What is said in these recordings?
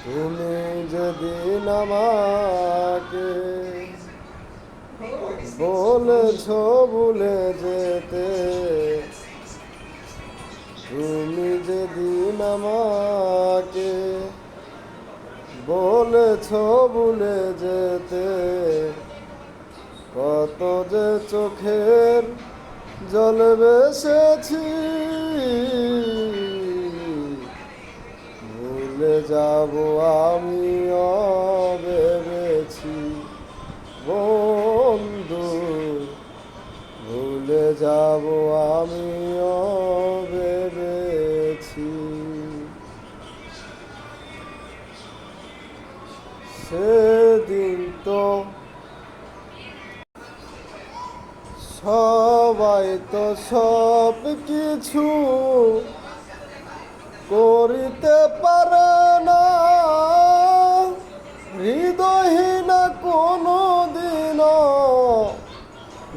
তুমি যেদিন আমাকে বলেছ ভুলে যেতে, তুমি যেদিন আমাকে বলেছ ভুলে যেতে, কত যে চোখের জলে ভেসেছি, ভুলে যাব আমিও ভেবেছি বন্ধু, ভুলে যাব আমিও ভেবেছি। সেদিন তো সবাই তো সব কিছু করিতে পারে না, হৃদয়হীন কোনো দিনও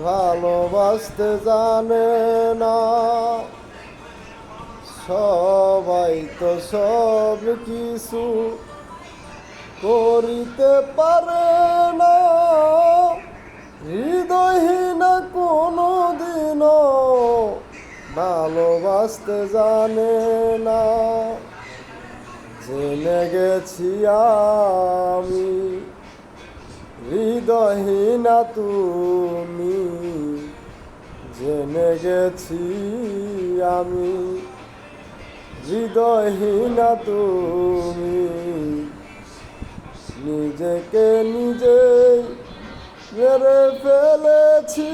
ভালোবাসতে জানে না। সবাই তো সব কিছু করিতে পারে না, হৃদয়হীন কোনো দিনও ভালোবাসতে জানে না। জেনে গেছি আমি হৃদয়হীনা তুমি, জেনে গেছি আমি হৃদয়হীনা তুমি, নিজেকে নিজেই মেরে ফেলেছি,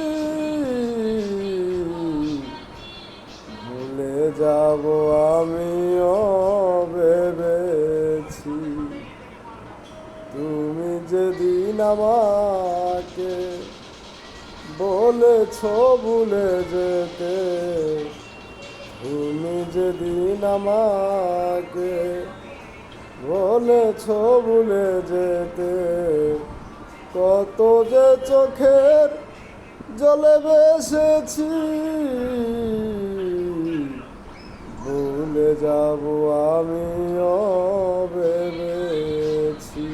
ভুলে যাব আমিও ভেবেছি। তুমি যেদিন আমাকে বলেছ ভুলে যেতে, তুমি যেদিন আমাকে বলেছ ভুলে যেতে, কত যে চোখের জলে ভেসেছি, ভুলে যাব আমিও ভেবেছি।